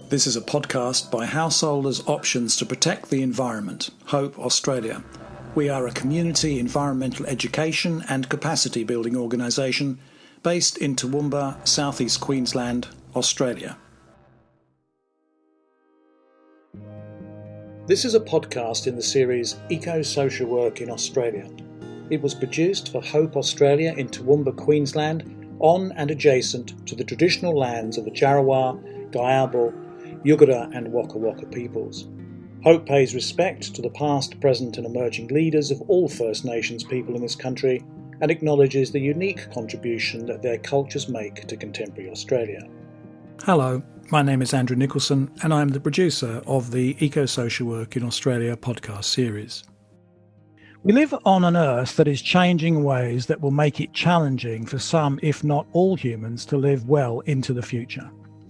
This is a podcast by Householders Options to Protect the Environment, Hope Australia. We are a community environmental education and capacity building organisation based in Toowoomba, southeast Queensland, Australia. This is a podcast in the series Eco-Social Work in Australia. It was produced for Hope Australia in Toowoomba, Queensland, on and adjacent to the traditional lands of the Djarawar, Gayabal, Yugara and Waka Waka peoples. Hope pays respect to the past, present and emerging leaders of all First Nations people in this country and acknowledges the unique contribution that their cultures make to contemporary Australia. Hello, my name is Andrew Nicholson and I am the producer of the Eco-Social Work in Australia podcast series. We live on an Earth that is changing in ways that will make it challenging for some, if not all humans, to live well into the future.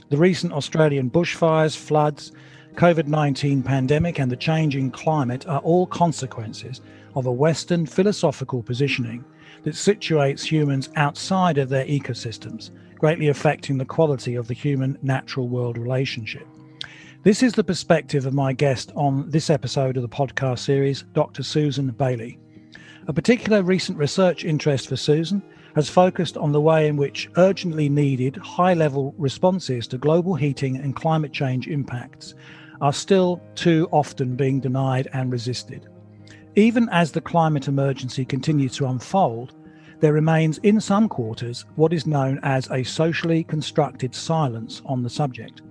The recent Australian bushfires, floods, COVID-19 pandemic and the changing climate are all consequences of a Western philosophical positioning that situates humans outside of their ecosystems, greatly affecting the quality of the human-natural world relationship. This is the perspective of my guest on this episode of the podcast series, Dr. Susan Bailey. A particular recent research interest for Susan has focused on the way in which urgently needed high-level responses to global heating and climate change impacts are still too often being denied and resisted. Even as the climate emergency continues to unfold, there remains in some quarters what is known as a socially constructed silence on the subject.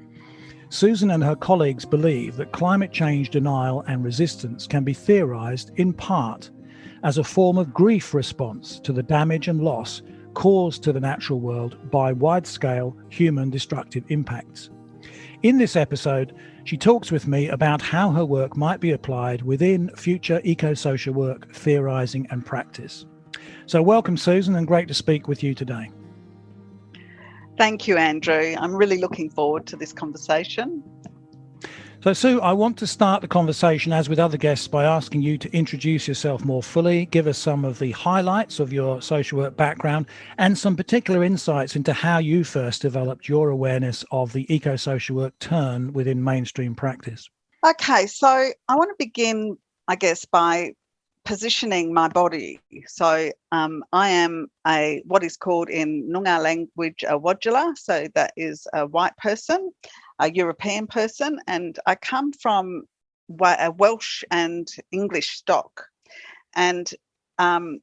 Susan and her colleagues believe that climate change denial and resistance can be theorised in part as a form of grief response to the damage and loss caused to the natural world by wide-scale human destructive impacts. In this episode, she talks with me about how her work might be applied within future eco-social work, theorising and practice. So welcome, Susan, and great to speak with you today. Thank you, Andrew. I'm really looking forward to this conversation. So, Sue, I want to start the conversation, as with other guests, by asking you to introduce yourself more fully, give us some of the highlights of your social work background and some particular insights into how you first developed your awareness of the eco-social work turn within mainstream practice. Okay, so I want to begin, I guess, by positioning my body. So I am what is called in Noongar language a Whadjuk, so that is a white person, a European person, and I come from a Welsh and English stock, and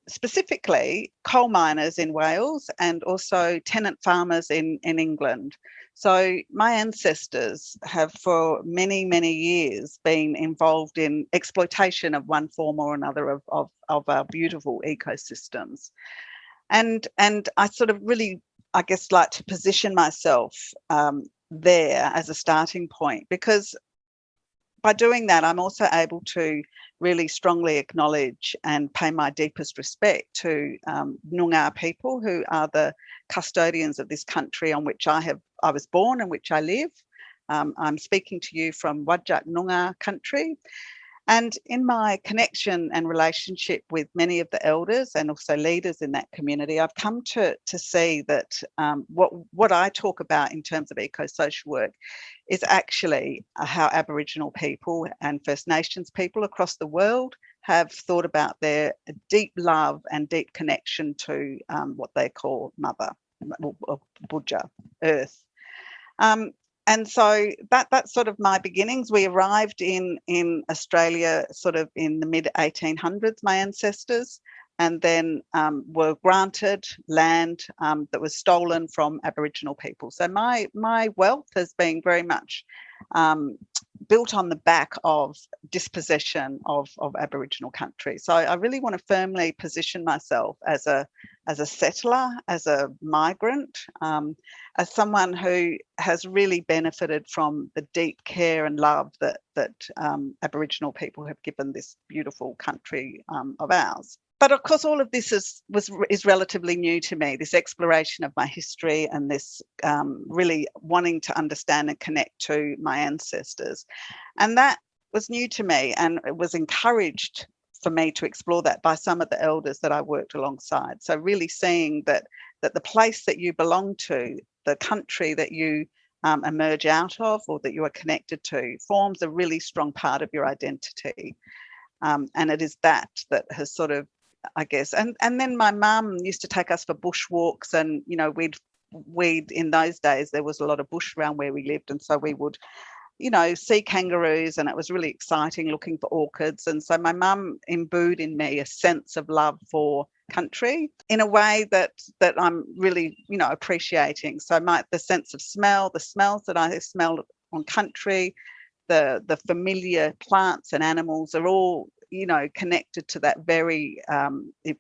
specifically coal miners in Wales and also tenant farmers in England. So my ancestors have for many, many years been involved in exploitation of one form or another of our beautiful ecosystems. And I sort of really, I guess, like to position myself there as a starting point, because by doing that, I'm also able to really strongly acknowledge and pay my deepest respect to Noongar people who are the custodians of this country on which I was born and which I live. I'm speaking to you from Whadjuk Noongar Country. And in my connection and relationship with many of the elders and also leaders in that community, I've come to see that what I talk about in terms of eco-social work is actually how Aboriginal people and First Nations people across the world have thought about their deep love and deep connection to what they call Mother, or Budja, Earth. And so that's sort of my beginnings. We arrived in Australia sort of in the mid-1800s, my ancestors, and then were granted land that was stolen from Aboriginal people. So my wealth has been very much built on the back of dispossession of Aboriginal country. So I really want to firmly position myself as a settler, as a migrant, as someone who has really benefited from the deep care and love that Aboriginal people have given this beautiful country of ours. But of course, all of this is relatively new to me, this exploration of my history and this really wanting to understand and connect to my ancestors. And that was new to me, and it was encouraged for me to explore that by some of the elders that I worked alongside. So really seeing that the place that you belong to, the country that you emerge out of, or that you are connected to, forms a really strong part of your identity. And it is that has sort of, I guess, and then my mum used to take us for bushwalks, and we'd in those days there was a lot of bush around where we lived, and so we would see kangaroos, and it was really exciting looking for orchids. And so my mum imbued in me a sense of love for country in a way that I'm really, appreciating. So the sense of smell, the smells that I smelled on country, the familiar plants and animals are all, connected to that very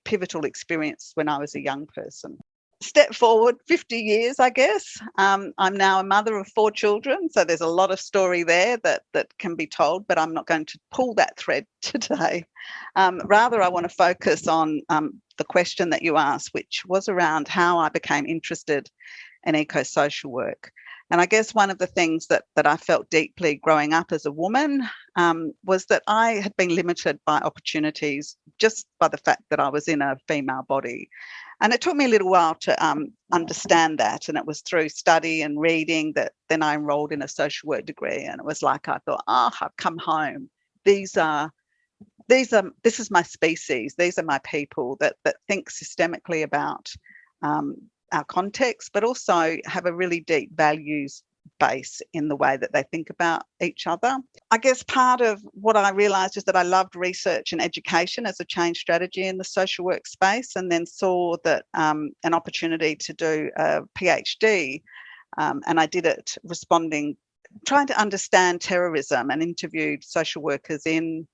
pivotal experience when I was a young person. Step forward 50 years, I guess. I'm now a mother of 4 children, so there's a lot of story there that can be told, but I'm not going to pull that thread today. Rather, I want to focus on the question that you asked, which was around how I became interested in eco-social work. And I guess one of the things that I felt deeply growing up as a woman was that I had been limited by opportunities just by the fact that I was in a female body. And it took me a little while to understand that. And it was through study and reading that then I enrolled in a social work degree. And it was like I thought, I've come home. This is my species. These are my people that think systemically about our context, but also have a really deep values base in the way that they think about each other. I guess part of what I realised is that I loved research and education as a change strategy in the social work space, and then saw that an opportunity to do a PhD, and I did it trying to understand terrorism, and interviewed social workers in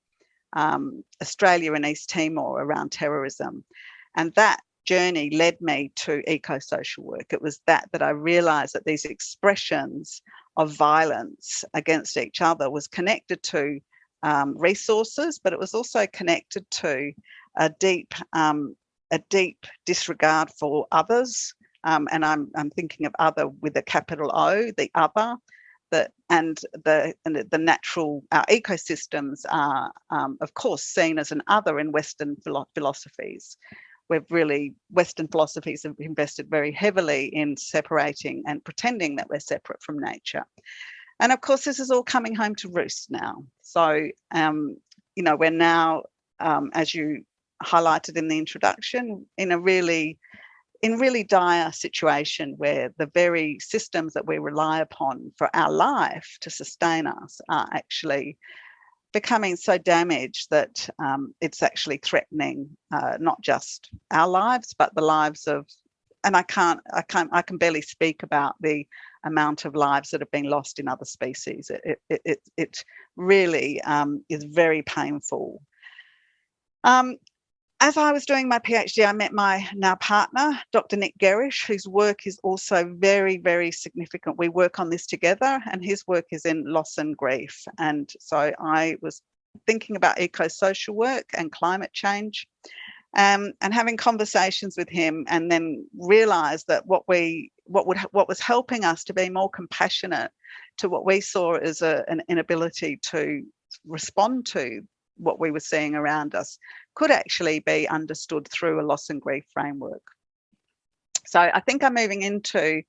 Australia and East Timor around terrorism. And that journey led me to eco-social work. It was that I realised that these expressions of violence against each other was connected to resources, but it was also connected to a deep disregard for others. And I'm thinking of other with a capital O, the other. And the natural, our ecosystems are, of course, seen as an other in Western philosophies. Western philosophies have invested very heavily in separating and pretending that we're separate from nature. And of course, this is all coming home to roost now. So, we're now, as you highlighted in the introduction, in really dire situation where the very systems that we rely upon for our life to sustain us are actually becoming so damaged that it's actually threatening not just our lives, but the lives of, and I can barely speak about the amount of lives that have been lost in other species. It really is very painful. As I was doing my PhD, I met my now partner, Dr. Nick Gerrish, whose work is also very, very significant. We work on this together, and his work is in loss and grief. And so I was thinking about eco-social work and climate change, and having conversations with him, and then realised that what was helping us to be more compassionate to what we saw as an inability to respond to what we were seeing around us could actually be understood through a loss and grief framework. So I think I'm moving into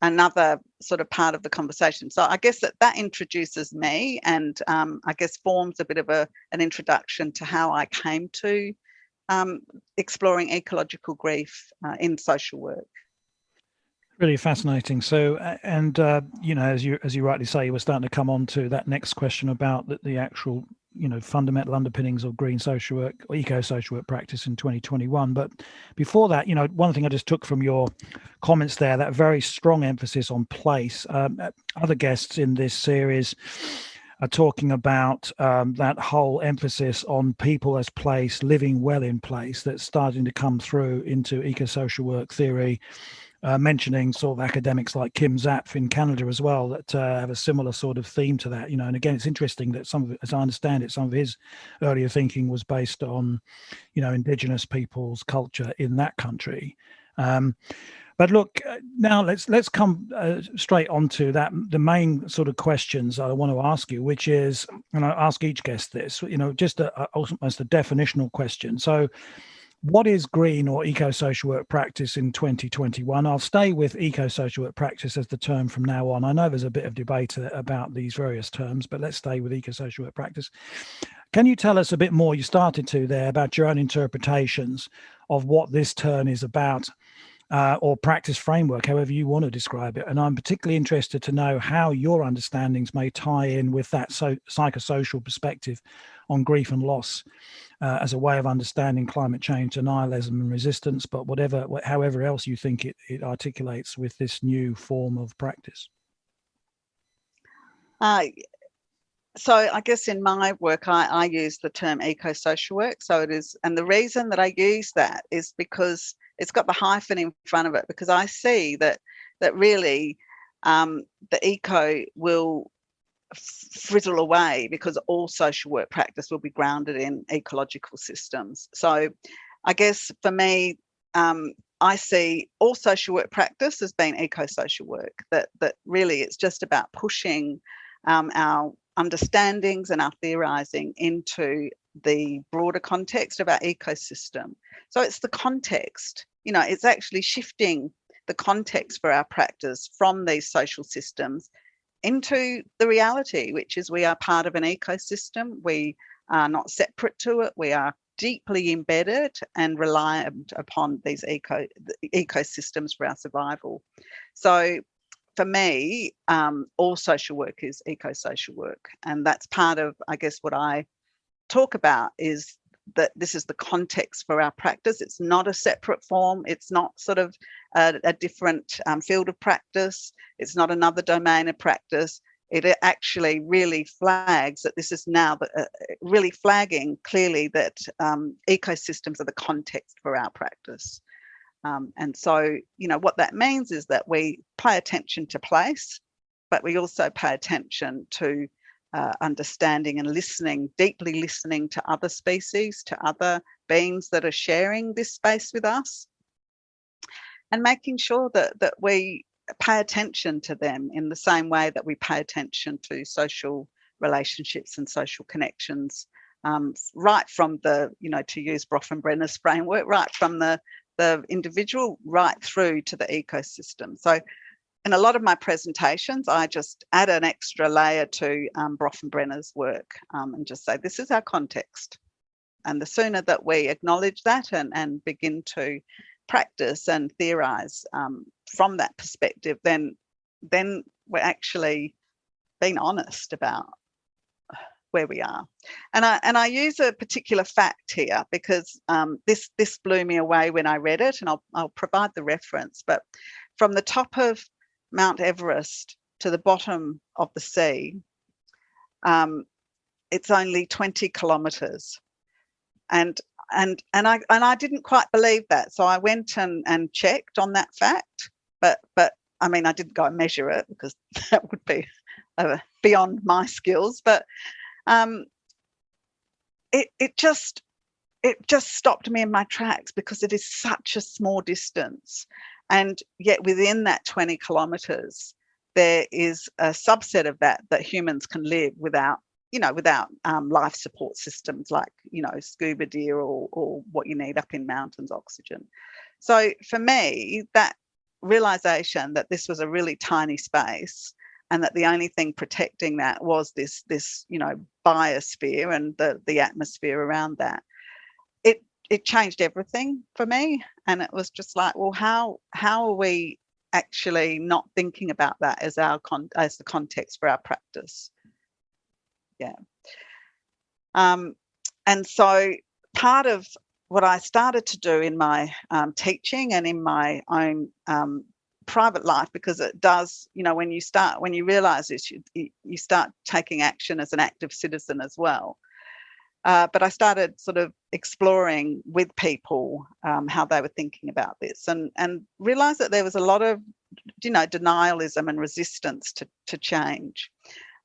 another sort of part of the conversation. So I guess that introduces me, and I guess forms a bit of an introduction to how I came to exploring ecological grief in social work. Really fascinating. So, and as you rightly say, you were starting to come on to that next question about the actual fundamental underpinnings of green social work or eco-social work practice in 2021. But before that, one thing I just took from your comments there, that very strong emphasis on place. Other guests in this series are talking about that whole emphasis on people as place, living well in place, that's starting to come through into eco-social work theory. Mentioning sort of academics like Kim Zapf in Canada as well that have a similar sort of theme to that, and again, it's interesting that some of it, as I understand it, some of his earlier thinking was based on, Indigenous people's culture in that country. But look, now let's come straight onto that. The main sort of questions I want to ask you, which is, and I ask each guest this, just almost a definitional question. So, What is green or eco-social work practice in 2021? I'll stay with eco-social work practice as the term from now on. I know there's a bit of debate about these various terms, but let's stay with eco-social work practice. Can you tell us a bit more, you started to there, about your own interpretations of what this term is about, or practice framework, however you want to describe it? And I'm particularly interested to know how your understandings may tie in with that psychosocial perspective on grief and loss, as a way of understanding climate change, denialism and resistance, but however else you think it articulates with this new form of practice. So I guess in my work, I use the term eco-social work. So it is, and the reason that I use that is because it's got the hyphen in front of it, because I see that really the eco will frizzle away, because all social work practice will be grounded in ecological systems. So I guess for me, I see all social work practice as being eco-social work, that really it's just about pushing our understandings and our theorising into the broader context of our ecosystem. So it's the context, it's actually shifting the context for our practice from these social systems into the reality, which is we are part of an ecosystem. We are not separate to it. We are deeply embedded and reliant upon these ecosystems for our survival. So for me, all social work is eco-social work. And that's part of, I guess, what I talk about, is that this is the context for our practice. It's not a separate form. It's not sort of a different field of practice. It's not another domain of practice. It actually really flags that this is now really flagging clearly that ecosystems are the context for our practice. And so, what that means is that we pay attention to place, but we also pay attention to understanding and listening, deeply listening to other species, to other beings that are sharing this space with us, and making sure that we pay attention to them in the same way that we pay attention to social relationships and social connections, right from the, to use Bronfenbrenner's framework, right from the individual right through to the ecosystem. So in a lot of my presentations, I just add an extra layer to Bronfenbrenner's work, and just say, this is our context. And the sooner that we acknowledge that and begin to practice and theorise from that perspective, then we're actually being honest about where we are. And I use a particular fact here, because this blew me away when I read it, and I'll provide the reference. But from the top of Mount Everest to the bottom of the sea, it's only 20 kilometres. And I didn't quite believe that. So I went and checked on that fact, but I mean, I didn't go and measure it, because that would be beyond my skills. But it just stopped me in my tracks, because it is such a small distance. And yet within that 20 kilometres, there is a subset of that humans can live without life support systems like, scuba gear or what you need up in mountains, oxygen. So for me, that realisation that this was a really tiny space, and that the only thing protecting that was this biosphere and the atmosphere around that, it changed everything for me. And it was just like, well, how are we actually not thinking about that as the context for our practice? Yeah. And so part of what I started to do in my teaching and in my own private life, because it does, when you realise this, you start taking action as an active citizen as well. But I started sort of exploring with people how they were thinking about this, and realised that there was a lot of, denialism and resistance to change.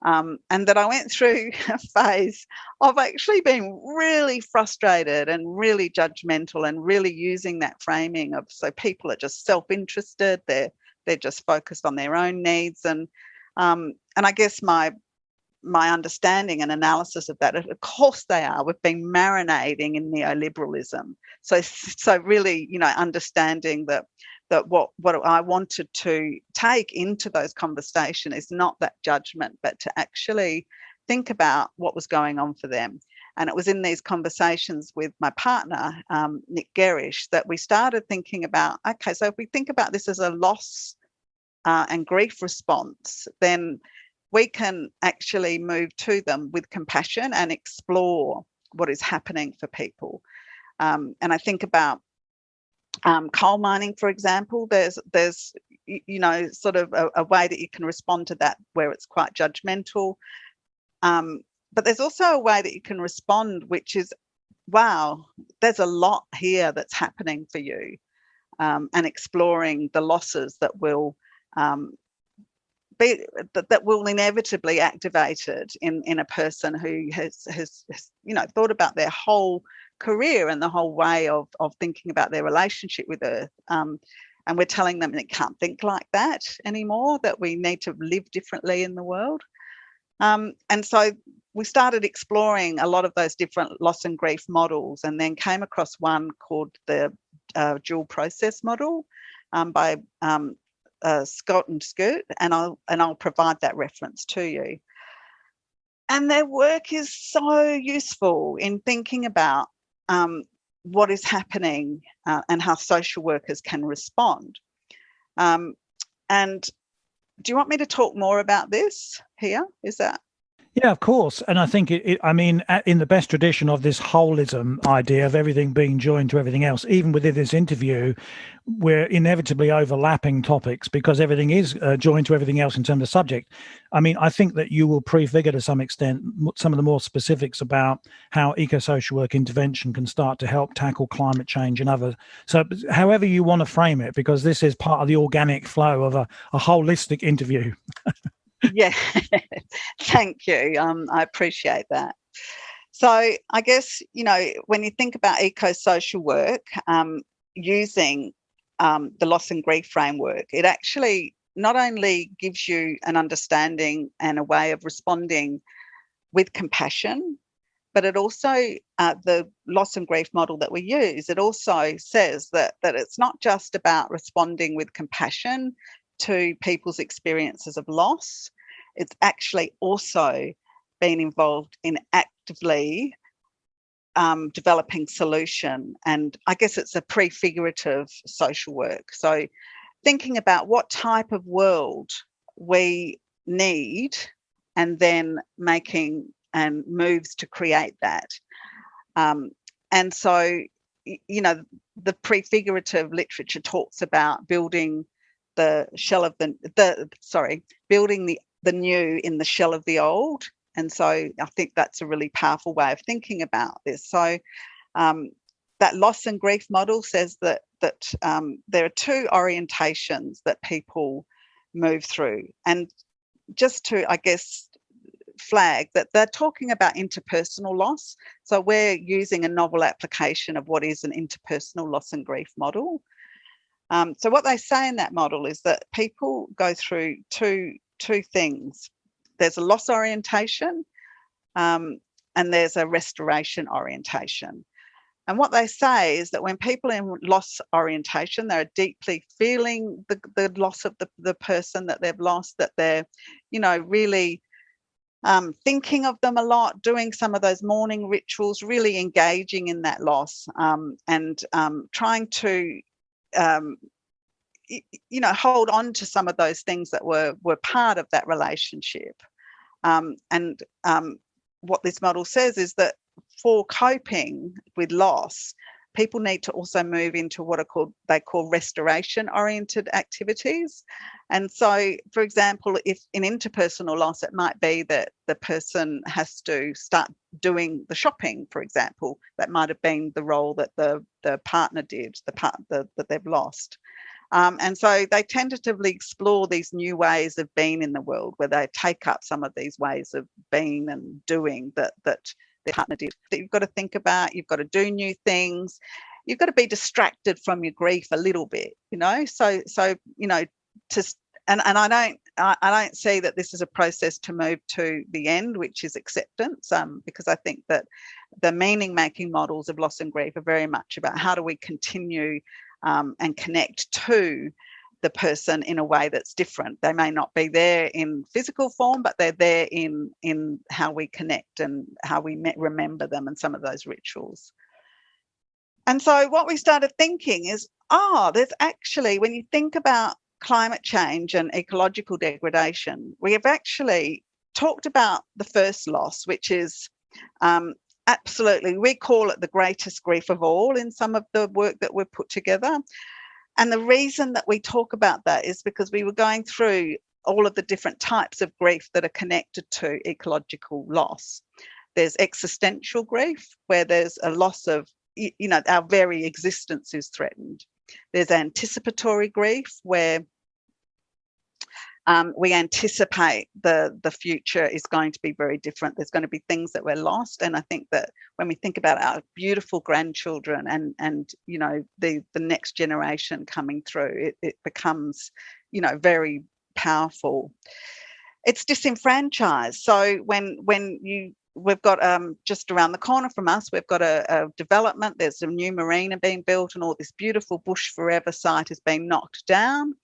And that I went through a phase of actually being really frustrated and really judgmental, and really using that framing of, so people are just self-interested, they're just focused on their own needs. And I guess my my understanding and analysis of that, of course they are. We've been marinating in neoliberalism. So really, understanding that what I wanted to take into those conversations is not that judgment, but to actually think about what was going on for them. And it was in these conversations with my partner, Nick Gerrish, that we started thinking about, okay, so if we think about this as a loss and grief response, then we can actually move to them with compassion and explore what is happening for people. And I think about coal mining, for example. There's sort of a way that you can respond to that where it's quite judgmental. But there's also a way that you can respond, which is, wow, there's a lot here that's happening for you, and exploring the losses that will that will inevitably activated in a person who has thought about their whole career and the whole way of thinking about their relationship with Earth. And we're telling them it can't think like that anymore, that we need to live differently in the world. And so we started exploring a lot of those different loss and grief models, and then came across one called the dual process model by Scott and Skirt, and I'll provide that reference to you. And their work is so useful in thinking about what is happening and how social workers can respond. And do you want me to talk more about this here? Is that? Yeah, of course. And I think in the best tradition of this holism idea of everything being joined to everything else, even within this interview, we're inevitably overlapping topics because everything is joined to everything else in terms of subject. I mean, I think that you will prefigure to some extent some of the more specifics about how eco-social work intervention can start to help tackle climate change and other. So however you want to frame it, because this is part of the organic flow of a holistic interview. Yeah, thank you. I appreciate that. So I guess, when you think about eco-social work, using the loss and grief framework, it actually not only gives you an understanding and a way of responding with compassion, but it also, the loss and grief model that we use, it also says that it's not just about responding with compassion to people's experiences of loss. It's actually also been involved in actively developing solution. And I guess it's a prefigurative social work. So thinking about what type of world we need and then making and moves to create that. And so, the prefigurative literature talks about building the shell of building the new in the shell of the old. And so I think that's a really powerful way of thinking about this. So that loss and grief model says that there are two orientations that people move through. And just to, I guess, flag that they're talking about interpersonal loss. So we're using a novel application of what is an interpersonal loss and grief model. So what they say in that model is that people go through two things. There's a loss orientation and there's a restoration orientation. And what they say is that when people in loss orientation, they're deeply feeling the loss of the person that they've lost, that they're, really thinking of them a lot, doing some of those mourning rituals, really engaging in that loss, and trying to hold on to some of those things that were part of that relationship. And what this model says is that for coping with loss, people need to also move into what they call restoration-oriented activities. And so, for example, if in interpersonal loss, it might be that the person has to start doing the shopping, for example. That might have been the role that the partner did, that they've lost. And so they tentatively explore these new ways of being in the world, where they take up some of these ways of being and doing that their partner did. That you've got to think about, you've got to do new things, you've got to be distracted from your grief a little bit, so to I don't see that this is a process to move to the end, which is acceptance, because I think that the meaning making models of loss and grief are very much about how do we continue and connect to the person in a way that's different. They may not be there in physical form, but they're there in how we connect and how we remember them and some of those rituals. And so what we started thinking is, there's actually, when you think about climate change and ecological degradation, we have actually talked about the first loss, which is absolutely, we call it the greatest grief of all in some of the work that we've put together. And the reason that we talk about that is because we were going through all of the different types of grief that are connected to ecological loss. There's existential grief, where there's a loss of, our very existence is threatened. There's anticipatory grief, where we anticipate the future is going to be very different. There's going to be things that we're lost. And I think that when we think about our beautiful grandchildren and the next generation coming through, it becomes, very powerful. It's disenfranchised. So we've got just around the corner from us, we've got a development. There's a new marina being built and all this beautiful bush forever site is being knocked down.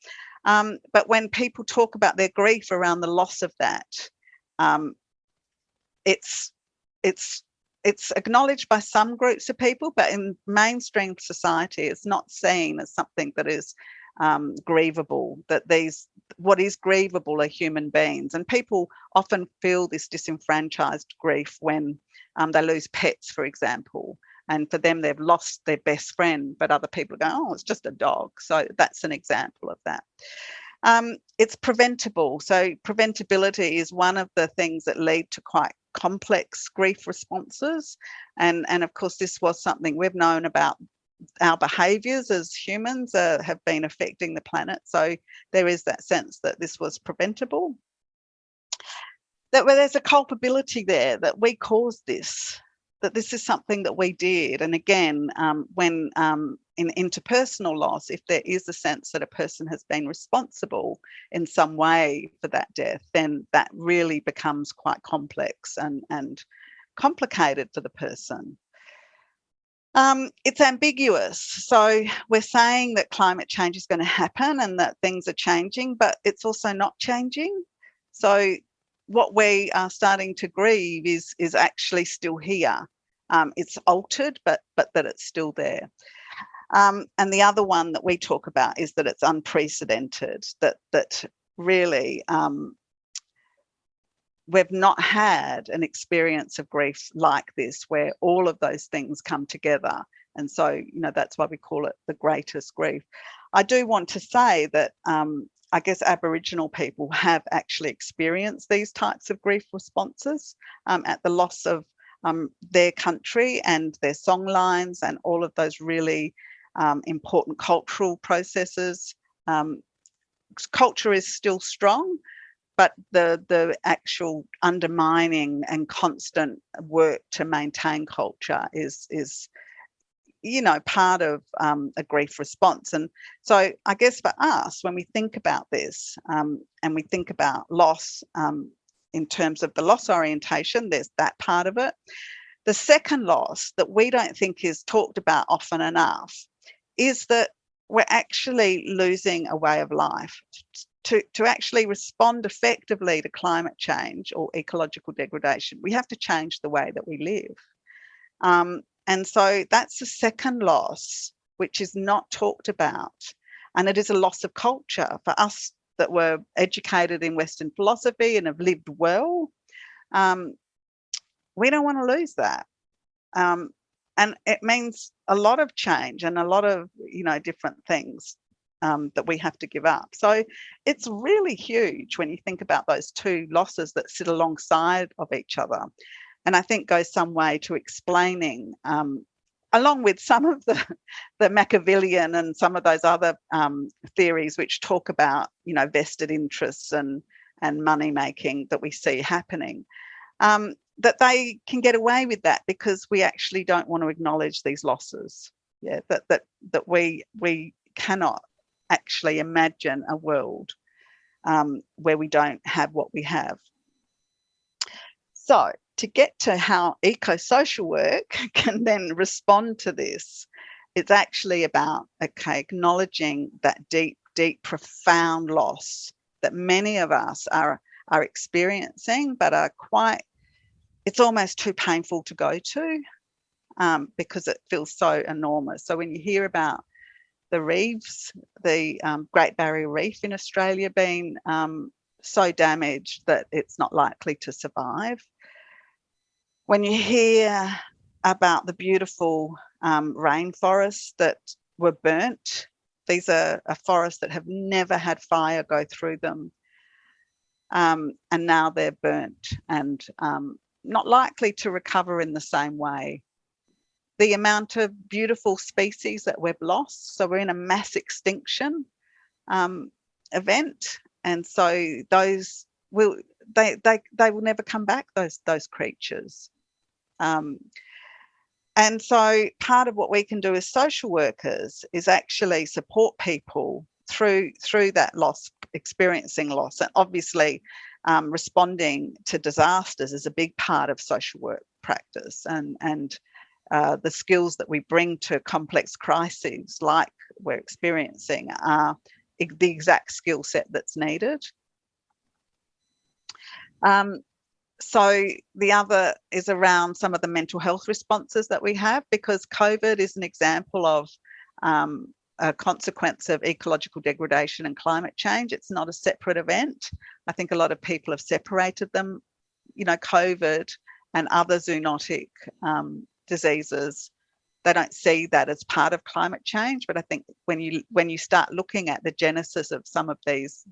But when people talk about their grief around the loss of that, it's acknowledged by some groups of people, but in mainstream society, it's not seen as something that is grievable. That what is grievable are human beings, and people often feel this disenfranchised grief when they lose pets, for example. And for them, they've lost their best friend, but other people go, it's just a dog. So that's an example of that. It's preventable. So preventability is one of the things that lead to quite complex grief responses. And of course, this was something we've known about. Our behaviours as humans have been affecting the planet. So there is that sense that this was preventable. That where there's a culpability there, that we caused this, that this is something that we did. And again, when in interpersonal loss, if there is a sense that a person has been responsible in some way for that death, then that really becomes quite complex and complicated for the person. It's ambiguous. So we're saying that climate change is going to happen and that things are changing, but it's also not changing. So what we are starting to grieve is actually still here. It's altered, but that it's still there. And the other one that we talk about is that it's unprecedented, that really we've not had an experience of grief like this, where all of those things come together. And so, that's why we call it the greatest grief. I do want to say that I guess Aboriginal people have actually experienced these types of grief responses at the loss of their country and their songlines and all of those really important cultural processes. Culture is still strong, but the actual undermining and constant work to maintain culture is part of a grief response. And so I guess for us, when we think about this and we think about loss in terms of the loss orientation, there's that part of it. The second loss that we don't think is talked about often enough is that we're actually losing a way of life. To actually respond effectively to climate change or ecological degradation, we have to change the way that we live. And so that's the second loss, which is not talked about. And it is a loss of culture for us that were educated in Western philosophy and have lived well. We don't want to lose that. And it means a lot of change and a lot of, different things that we have to give up. So it's really huge when you think about those two losses that sit alongside of each other. And I think goes some way to explaining, along with some of the Machiavellian and some of those other theories which talk about, vested interests and money making that we see happening, that they can get away with that because we actually don't want to acknowledge these losses. Yeah, that we cannot actually imagine a world where we don't have what we have. So to get to how eco-social work can then respond to this, it's actually about, acknowledging that deep, profound loss that many of us are experiencing, but are it's almost too painful to go to because it feels so enormous. So when you hear about the reefs, the Great Barrier Reef in Australia being so damaged that it's not likely to survive, when you hear about the beautiful rainforests that were burnt, these are forests that have never had fire go through them, and now they're burnt and not likely to recover in the same way. The amount of beautiful species that we've lost, so we're in a mass extinction event, and so those will never come back, those creatures. And so part of what we can do as social workers is actually support people through that loss, experiencing loss. And obviously responding to disasters is a big part of social work practice, and the skills that we bring to complex crises like we're experiencing are the exact skill set that's needed. So the other is around some of the mental health responses that we have, because COVID is an example of a consequence of ecological degradation and climate change. It's not a separate event. I think a lot of people have separated them, COVID and other zoonotic diseases. They don't see that as part of climate change, but I think when you start looking at the genesis of some of these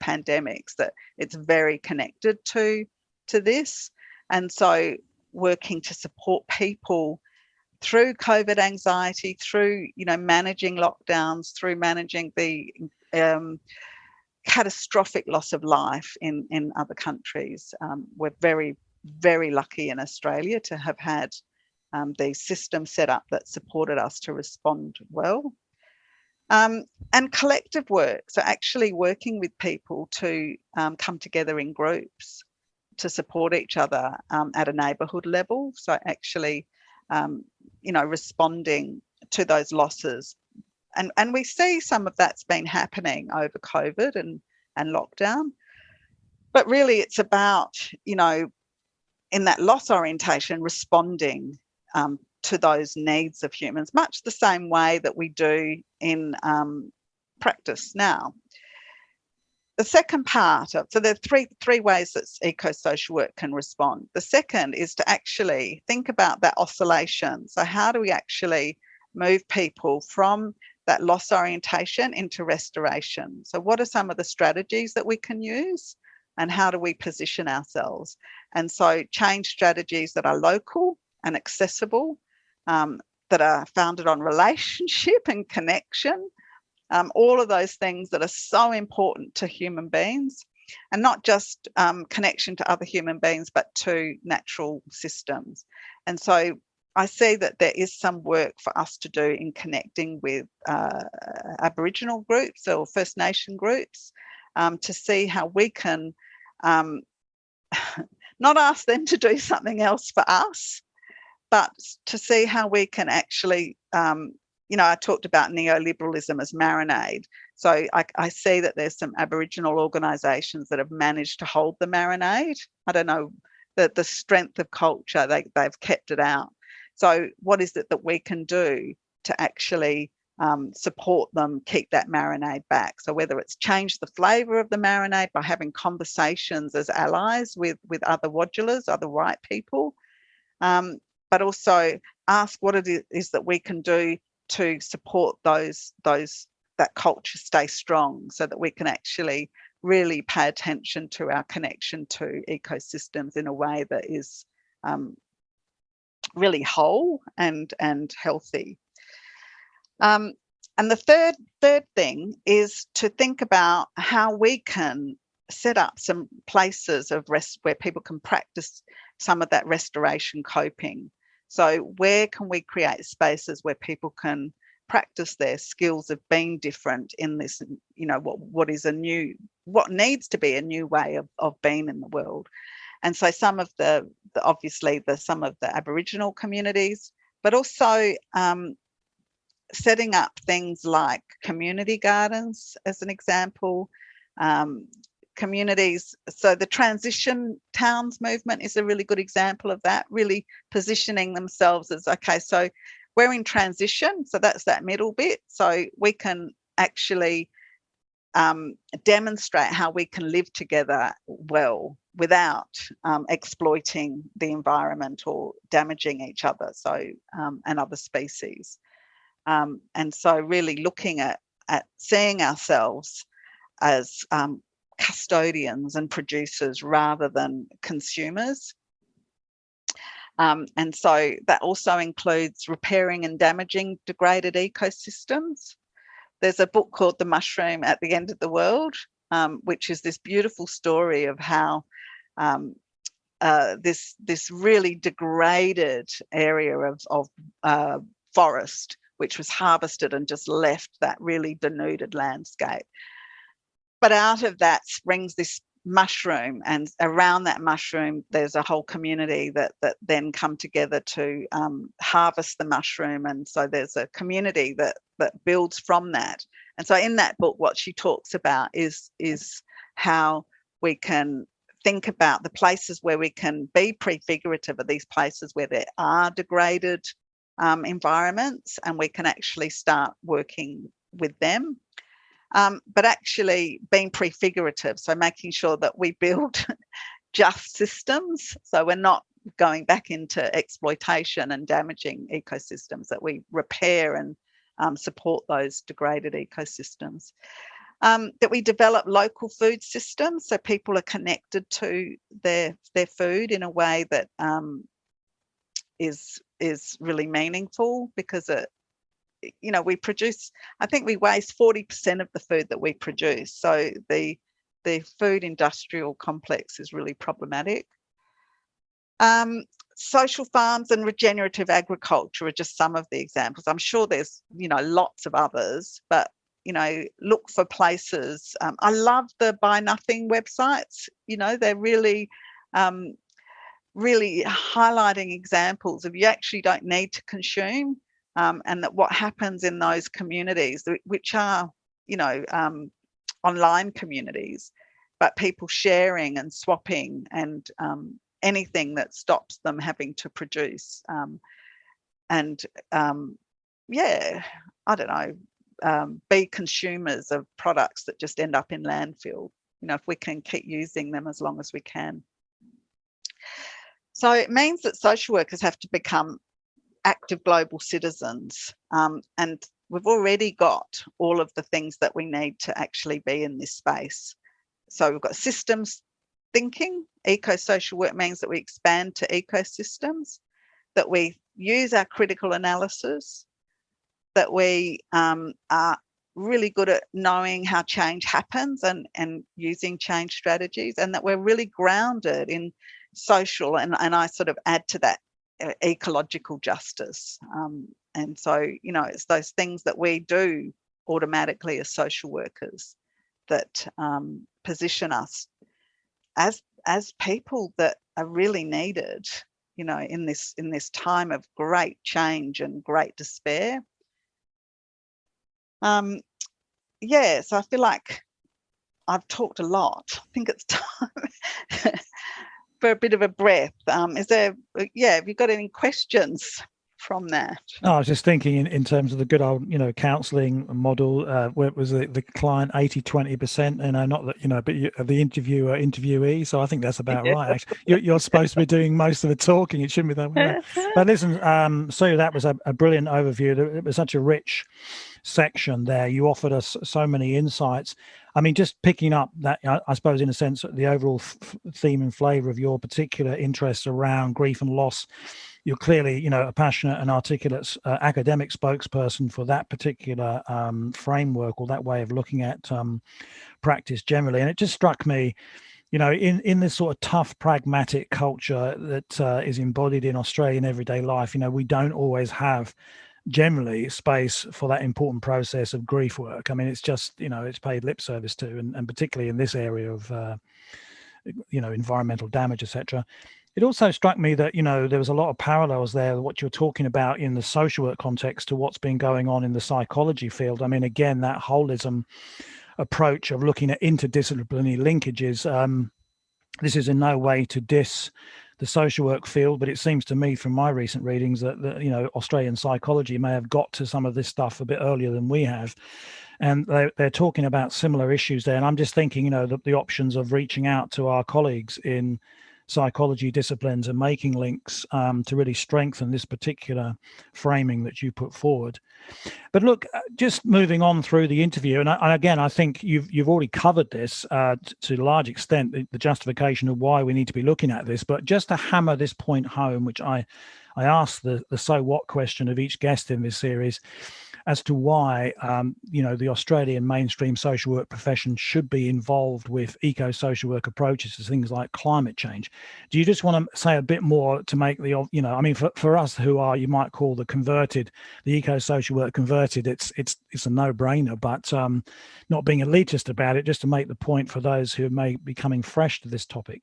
pandemics, that it's very connected to this. And so working to support people through COVID anxiety, through managing lockdowns, through managing the catastrophic loss of life in other countries. We're very, very lucky in Australia to have had these systems set up that supported us to respond well. And collective work, so actually working with people to come together in groups to support each other at a neighbourhood level. So actually, responding to those losses. And we see some of that's been happening over COVID and lockdown. But really it's about, in that loss orientation, responding to those needs of humans, much the same way that we do in practice now. The second part so there are three ways that eco-social work can respond. The second is to actually think about that oscillation. So how do we actually move people from that loss orientation into restoration? So what are some of the strategies that we can use, and how do we position ourselves? And so change strategies that are local and accessible, that are founded on relationship and connection, all of those things that are so important to human beings, and not just connection to other human beings, but to natural systems. And so I see that there is some work for us to do in connecting with Aboriginal groups or First Nation groups to see how we can not ask them to do something else for us, but to see how we can actually I talked about neoliberalism as marinade. So I see that there's some Aboriginal organisations that have managed to hold the marinade. I don't know, the strength of culture, they've kept it out. So what is it that we can do to actually support them, keep that marinade back? So whether it's change the flavour of the marinade by having conversations as allies with other Whadjullers, other white people, but also ask what it is that we can do to support that culture stay strong, so that we can actually really pay attention to our connection to ecosystems in a way that is really whole and healthy. And the third thing is to think about how we can set up some places of rest where people can practice some of that restoration coping. So where can we create spaces where people can practice their skills have been different in this, what needs to be a new way of being in the world. And so some of the Aboriginal communities, but also setting up things like community gardens as an example. Communities, so the transition towns movement is a really good example of that, really positioning themselves as, okay, so we're in transition, so that's that middle bit, so we can actually demonstrate how we can live together well without exploiting the environment or damaging each other, so and other species. And so really looking at seeing ourselves as custodians and producers rather than consumers. And so that also includes repairing and damaging degraded ecosystems. There's a book called The Mushroom at the End of the World, which is this beautiful story of how this really degraded area of forest, which was harvested and just left that really denuded landscape. But out of that springs this mushroom, and around that mushroom there's a whole community that then come together to harvest the mushroom, and so there's a community that builds from that. And so in that book what she talks about is how we can think about the places where we can be prefigurative of these places where there are degraded environments, and we can actually start working with them. But actually being prefigurative, so making sure that we build just systems, so we're not going back into exploitation and damaging ecosystems, that we repair and support those degraded ecosystems. That we develop local food systems, so people are connected to their food in a way that is really meaningful, because we produce, I think we waste 40% of the food that we produce. So the food industrial complex is really problematic. Social farms and regenerative agriculture are just some of the examples. I'm sure there's, lots of others, but, look for places. I love the Buy Nothing websites. They're really, really highlighting examples of you actually don't need to consume. And that what happens in those communities, which are, online communities, but people sharing and swapping and anything that stops them having to produce. Be consumers of products that just end up in landfill, if we can keep using them as long as we can. So it means that social workers have to become active global citizens, and we've already got all of the things that we need to actually be in this space. So we've got systems thinking. Eco-social work means that we expand to ecosystems, that we use our critical analysis, that we are really good at knowing how change happens and using change strategies, and that we're really grounded in social, and I sort of add to that ecological justice. And so, it's those things that we do automatically as social workers that position us as people that are really needed, in this time of great change and great despair. So I feel like I've talked a lot. I think it's time for a bit of a breath. Have you got any questions from that? No, I was just thinking in terms of the good old, counselling model, where it was the client 80-20%, not that, but the interviewer interviewee. So I think that's about right. Actually, you're supposed to be doing most of the talking. It shouldn't be that way. But listen, so that was a brilliant overview. It was such a rich section there. You offered us so many insights. I mean, just picking up that, I suppose, in a sense, the overall theme and flavour of your particular interests around grief and loss. You're clearly, a passionate and articulate academic spokesperson for that particular framework, or that way of looking at practice generally. And it just struck me, in this sort of tough, pragmatic culture that is embodied in Australian everyday life, we don't always have generally space for that important process of grief work. I mean, it's just, it's paid lip service to, and particularly in this area of, environmental damage, etc. It also struck me that, there was a lot of parallels there, what you're talking about in the social work context to what's been going on in the psychology field. I mean, again, that holism approach of looking at interdisciplinary linkages. This is in no way to diss the social work field, but it seems to me from my recent readings that Australian psychology may have got to some of this stuff a bit earlier than we have. And they're talking about similar issues there. And I'm just thinking, the options of reaching out to our colleagues in psychology disciplines and making links to really strengthen this particular framing that you put forward. But look, just moving on through the interview, and again, I think you've already covered this to a large extent, the justification of why we need to be looking at this. But just to hammer this point home, which I asked the so what question of each guest in this series, as to why the Australian mainstream social work profession should be involved with eco-social work approaches to things like climate change. Do you just want to say a bit more to make the, I mean, for us who are, you might call the eco-social work converted, it's a no-brainer, but not being elitist about it, just to make the point for those who may be coming fresh to this topic.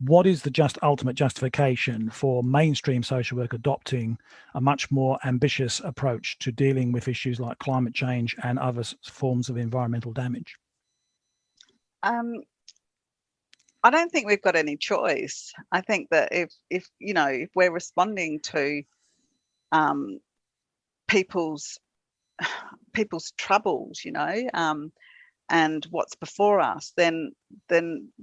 What is the ultimate justification for mainstream social work adopting a much more ambitious approach to dealing with issues like climate change and other forms of environmental damage? I don't think we've got any choice. I think that if we're responding to people's troubles, and what's before us, then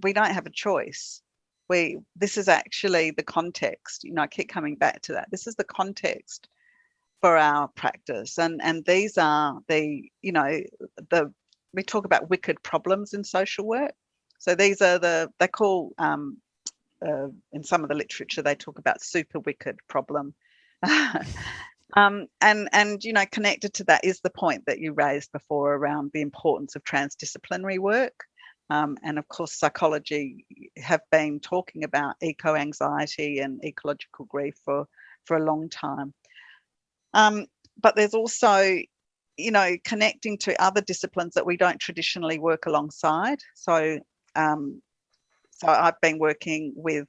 we don't have a choice. This is actually the context. I keep coming back to that. This is the context for our practice, and these are we talk about wicked problems in social work. So these are they call in some of the literature they talk about super wicked problem. And connected to that is the point that you raised before around the importance of transdisciplinary work. And of course, psychology have been talking about eco-anxiety and ecological grief for a long time. But there's also, connecting to other disciplines that we don't traditionally work alongside. So I've been working with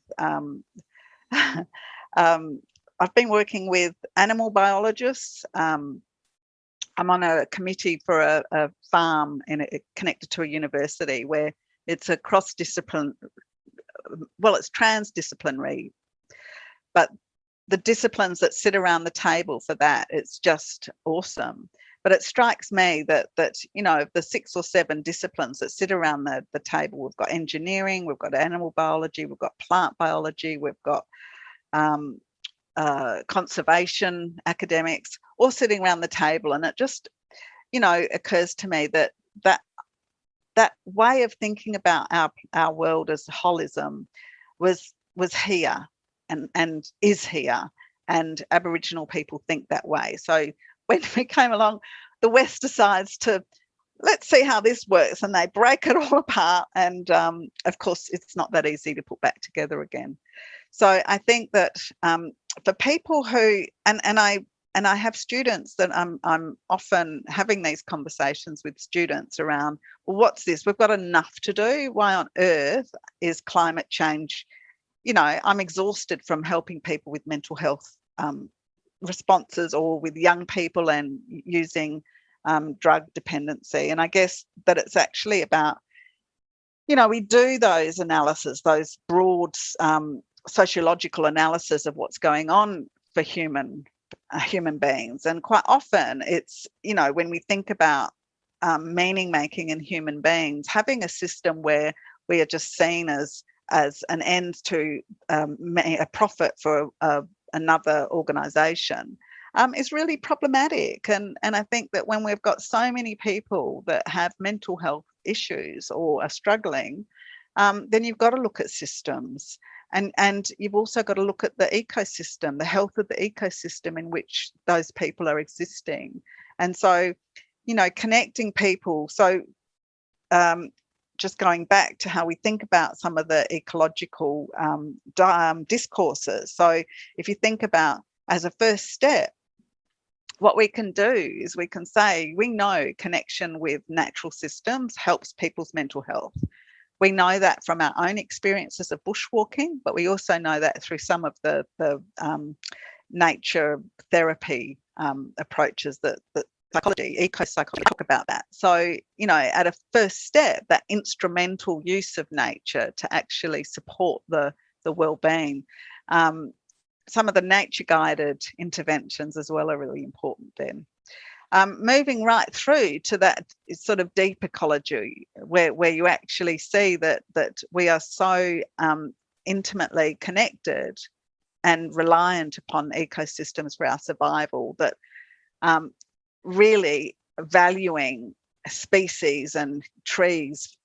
animal biologists. I'm on a committee for a farm connected to a university where it's a cross-discipline. Well, it's transdisciplinary, but the disciplines that sit around the table for that, it's just awesome. But it strikes me that the 6 or 7 disciplines that sit around the table, we've got engineering, we've got animal biology, we've got plant biology, we've got conservation academics, all sitting around the table, and it just occurs to me that way of thinking about our world as holism was here and is here, and Aboriginal people think that way. So when we came along, the West decides to let's see how this works, and they break it all apart, and of course it's not that easy to put back together again. So I think that for people who and I have students that I'm often having these conversations with students around, well, what's this? We've got enough to do. Why on earth is climate change? I'm exhausted from helping people with mental health responses, or with young people and using drug dependency. And I guess that it's actually about, we do those analyses, those broad sociological analysis of what's going on for human beings. And quite often it's, when we think about meaning making in human beings, having a system where we are just seen as an end to a profit for another organisation is really problematic. And I think that when we've got so many people that have mental health issues or are struggling, then you've got to look at systems. And you've also got to look at the ecosystem, the health of the ecosystem in which those people are existing. And so, connecting people. So just going back to how we think about some of the ecological discourses. So if you think about, as a first step, what we can do is we can say we know connection with natural systems helps people's mental health. We know that from our own experiences of bushwalking, but we also know that through some of the nature therapy approaches that psychology, eco-psychology talk about that. So, at a first step, that instrumental use of nature to actually support the well-being. Some of the nature-guided interventions as well are really important then. Moving right through to that sort of deep ecology where you actually see that we are so intimately connected and reliant upon ecosystems for our survival that really valuing species and trees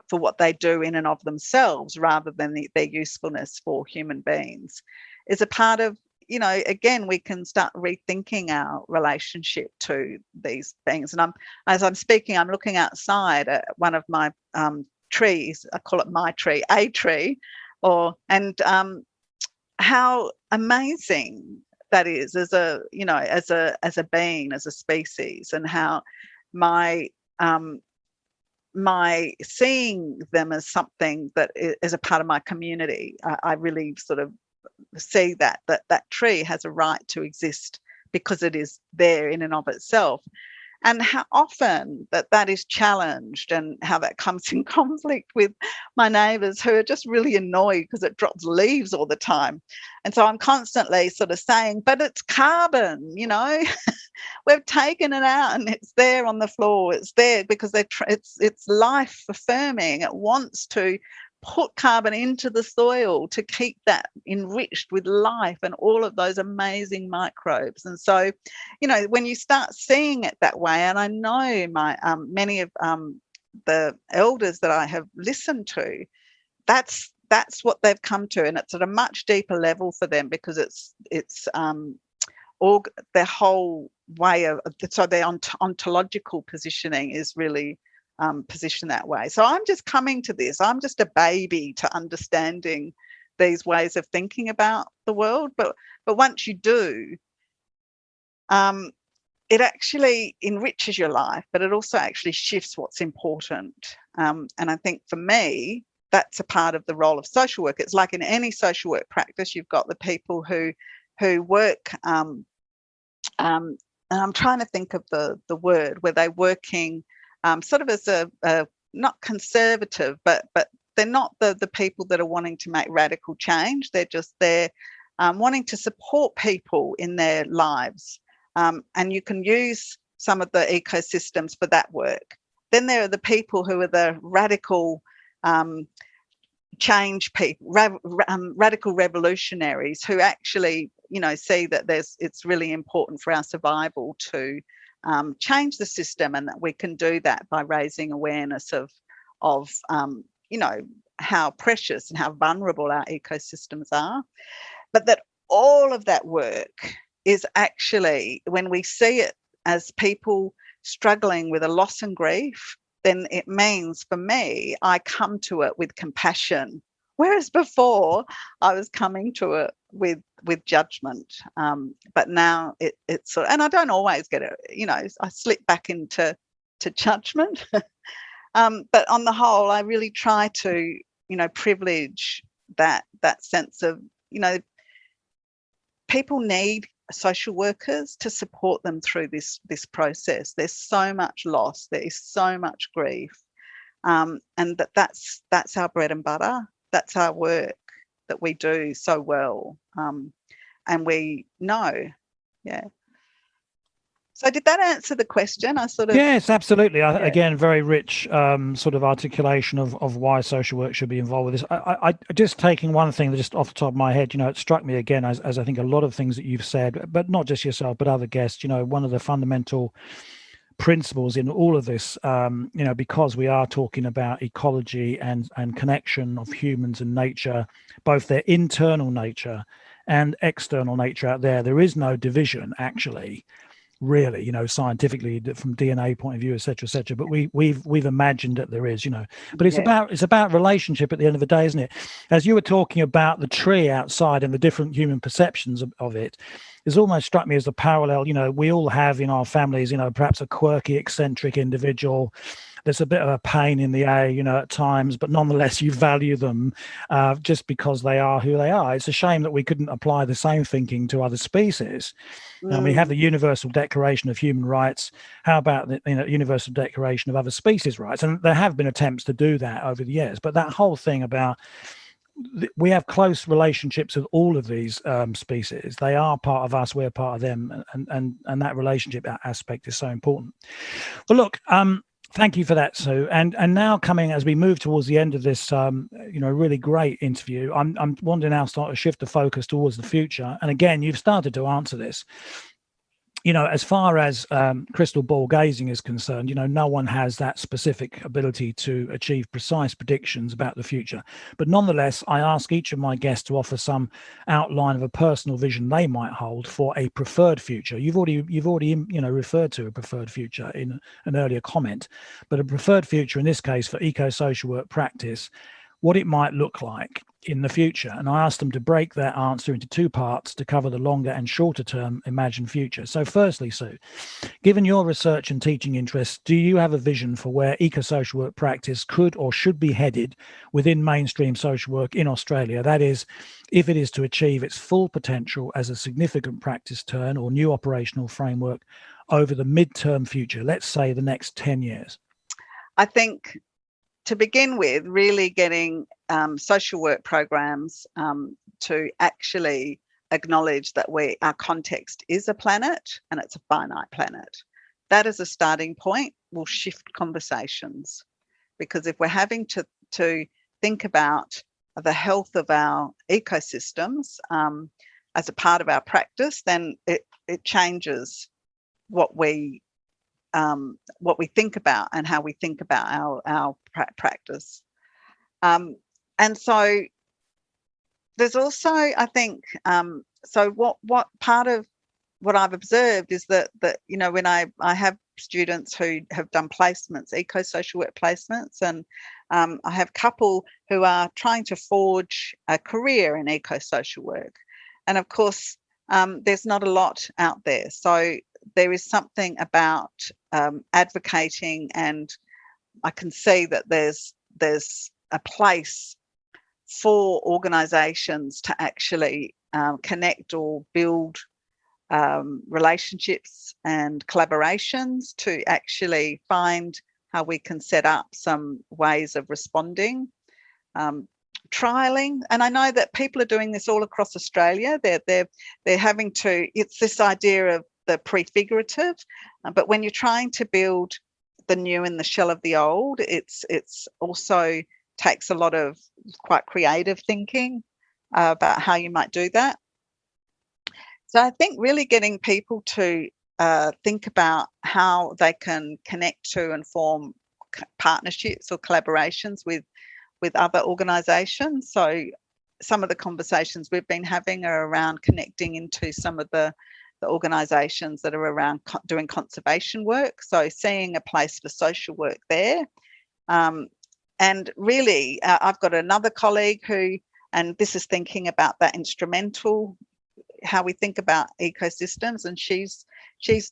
for what they do in and of themselves rather than their usefulness for human beings is a part of, again, we can start rethinking our relationship to these things. And as I'm speaking, I'm looking outside at one of my trees. I call it my tree, a tree, and how amazing that is as a being, as a species, and how my seeing them as something that is a part of my community, I really sort of see that tree has a right to exist because it is there in and of itself. And how often that is challenged and how that comes in conflict with my neighbours who are just really annoyed because it drops leaves all the time. And so I'm constantly sort of saying, but it's carbon, we've taken it out and it's there on the floor. It's there because it's life affirming. It wants to put carbon into the soil to keep that enriched with life and all of those amazing microbes. And so, when you start seeing it that way, and I know my many of the elders that I have listened to, that's what they've come to, and it's at a much deeper level for them because it's all their whole way of, so their ontological positioning is really positioned that way. So I'm just coming to this. I'm just a baby to understanding these ways of thinking about the world. But once you do, it actually enriches your life, but it also actually shifts what's important. And I think for me, that's a part of the role of social work. It's like in any social work practice, you've got the people who work, and I'm trying to think of the word, where they're working sort of as a not conservative, but they're not the people that are wanting to make radical change. They're just there wanting to support people in their lives. And you can use some of the ecosystems for that work. Then there are the people who are the radical change people, radical revolutionaries who actually, see that it's really important for our survival to change the system, and that we can do that by raising awareness of how precious and how vulnerable our ecosystems are. But that all of that work is actually, when we see it as people struggling with a loss and grief, then it means for me, I come to it with compassion. Whereas before I was coming to it with judgment. But now it's sort of, and I don't always get it, I slip back into judgment. But on the whole, I really try to, privilege that sense of, people need social workers to support them through this process. There's so much loss, there is so much grief, and that's our bread and butter. That's our work that we do so well, and we know. Yeah. So did that answer the question? Yes, absolutely. Again, very rich sort of articulation of why social work should be involved with this. I just taking one thing just off the top of my head, it struck me again, as I think a lot of things that you've said, but not just yourself, but other guests, one of the fundamental principles in all of this, because we are talking about ecology and connection of humans and nature, both their internal nature and external nature out there. There is no division, actually. really, scientifically from DNA point of view, etc., but we've imagined that there is, but it's about relationship at the end of the day, isn't it? As you were talking about the tree outside and the different human perceptions of it, it's almost struck me as a parallel. We all have in our families, perhaps a quirky, eccentric individual. There's a bit of a pain in the A, at times, but nonetheless, you value them just because they are who they are. It's a shame that we couldn't apply the same thinking to other species. And we have the Universal Declaration of Human Rights. How about the Universal Declaration of Other Species' Rights? And there have been attempts to do that over the years. But that whole thing about we have close relationships with all of these species. They are part of us. We're part of them. And that relationship aspect is so important. Well, look, thank you for that, Sue. And now coming as we move towards the end of this, really great interview, I'm wanting to now start to shift the focus towards the future. And again, you've started to answer this. As far as crystal ball gazing is concerned, no one has that specific ability to achieve precise predictions about the future. But nonetheless, I ask each of my guests to offer some outline of a personal vision they might hold for a preferred future. You've already referred to a preferred future in an earlier comment, but a preferred future in this case for eco-social work practice, what it might look like in the future. And I asked them to break their answer into two parts to cover the longer and shorter term imagined future. So firstly, Sue, given your research and teaching interests, do you have a vision for where eco-social work practice could or should be headed within mainstream social work in Australia? That is, if it is to achieve its full potential as a significant practice turn or new operational framework over the mid-term future, let's say the next 10 years. I think to begin with, really getting social work programs to actually acknowledge that our context is a planet and it's a finite planet. That as a starting point will shift conversations, because if we're having to think about the health of our ecosystems as a part of our practice, then it changes what we think about and how we think about our practice. And so there's also, I think, so what part of what I've observed is that when I have students who have done placements, eco-social work placements, and I have a couple who are trying to forge a career in eco-social work. And of course, there's not a lot out there. So there is something about advocating, and I can see that there's a place for organisations to actually connect or build relationships and collaborations to actually find how we can set up some ways of responding, trialing. And I know that people are doing this all across Australia. They're having to, it's this idea of the prefigurative, but when you're trying to build the new in the shell of the old, it's also takes a lot of quite creative thinking about how you might do that. So I think really getting people to think about how they can connect to and form partnerships or collaborations with other organisations. So some of the conversations we've been having are around connecting into some of the organisations that are around doing conservation work. So seeing a place for social work there. And really, I've got another colleague who, and this is thinking about that instrumental, how we think about ecosystems, and she's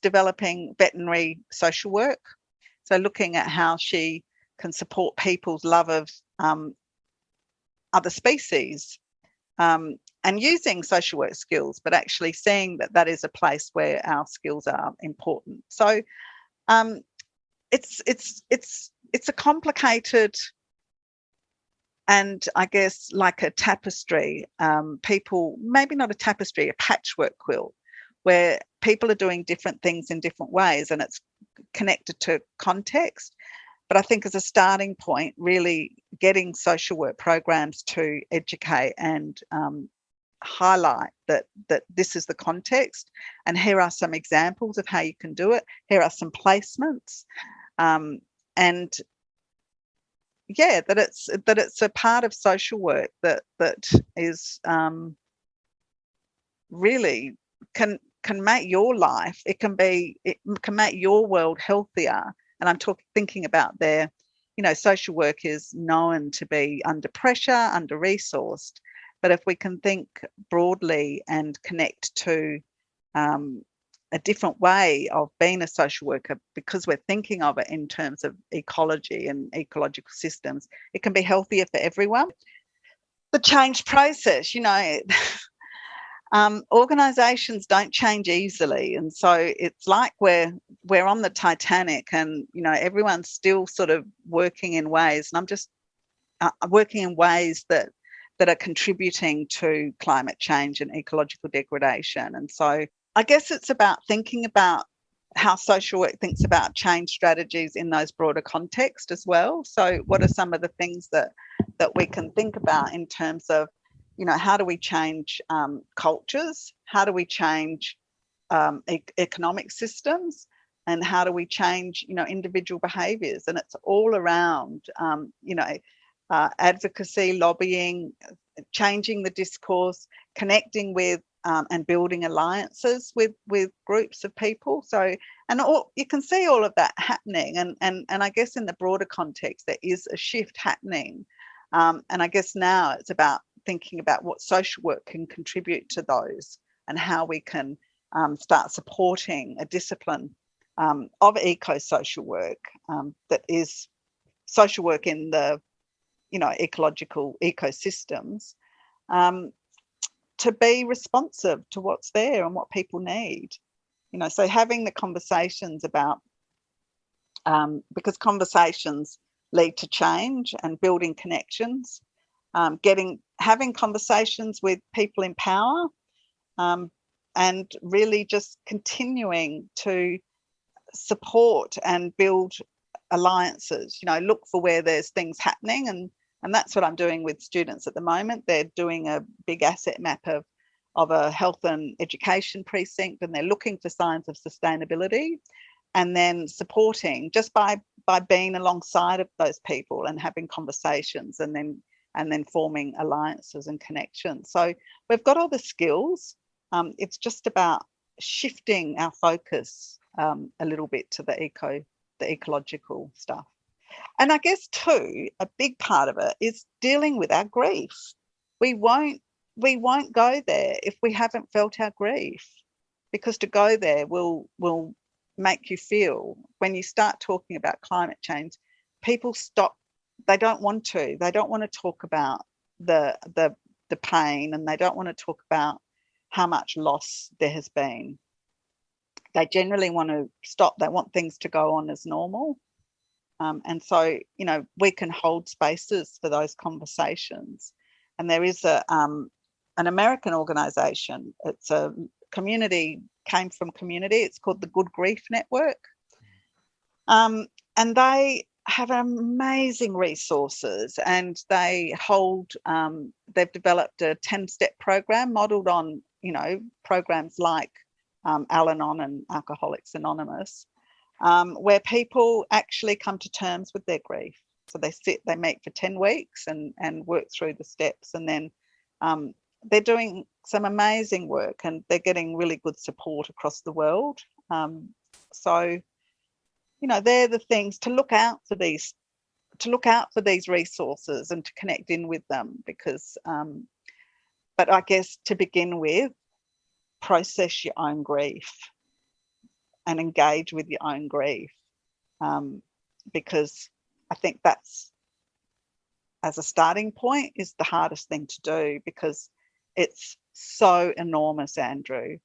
developing veterinary social work. So looking at how she can support people's love of other species, and using social work skills, but actually seeing that is a place where our skills are important. So it's a complicated, and I guess like a tapestry, people, maybe not a tapestry, a patchwork quilt, where people are doing different things in different ways, and it's connected to context. But I think as a starting point, really getting social work programs to educate and highlight that this is the context, and here are some examples of how you can do it. Here are some placements, and yeah, that it's a part of social work that is really can can make your life, it can make your world healthier. And I'm thinking about their, social work is known to be under pressure, under resourced. But if we can think broadly and connect to a different way of being a social worker, because we're thinking of it in terms of ecology and ecological systems, it can be healthier for everyone. The change process, organisations don't change easily, and so it's like we're on the Titanic, and everyone's still sort of working in ways, and I'm just working in ways that are contributing to climate change and ecological degradation. And so I guess it's about thinking about how social work thinks about change strategies in those broader contexts as well. So what are some of the things that we can think about in terms of, how do we change cultures? How do we change economic systems? And how do we change, individual behaviours? And it's all around, advocacy, lobbying, changing the discourse, connecting with and building alliances with groups of people. So, and you can see all of that happening. And I guess in the broader context, there is a shift happening. And I guess now it's about thinking about what social work can contribute to those, and how we can start supporting a discipline of eco-social work that is social work in the ecological ecosystems, to be responsive to what's there and what people need. So having the conversations about, because conversations lead to change and building connections, having conversations with people in power, and really just continuing to support and build alliances, look for where there's things happening. And that's what I'm doing with students at the moment. They're doing a big asset map of a health and education precinct, and they're looking for signs of sustainability, and then supporting just by being alongside of those people and having conversations, and then forming alliances and connections. So we've got all the skills. It's just about shifting our focus a little bit to the ecological stuff. And I guess too, a big part of it is dealing with our grief. We won't go there if we haven't felt our grief, because to go there will make you feel, when you start talking about climate change, people stop. They don't want to talk about the pain, and they don't want to talk about how much loss there has been. They generally want to stop. They want things to go on as normal. And so, we can hold spaces for those conversations. And there is an American organisation. It's a community, came from community. It's called the Good Grief Network. And they have amazing resources, and they hold, they've developed a 10-step program modelled on, programs like Al-Anon and Alcoholics Anonymous, where people actually come to terms with their grief. So they meet for 10 weeks and work through the steps, and then they're doing some amazing work, and they're getting really good support across the world. So, they're the things to look out for these resources and to connect in with them, because, but I guess to begin with, process your own grief and engage with your own grief, because I think that's, as a starting point, is the hardest thing to do, because it's so enormous, Andrew,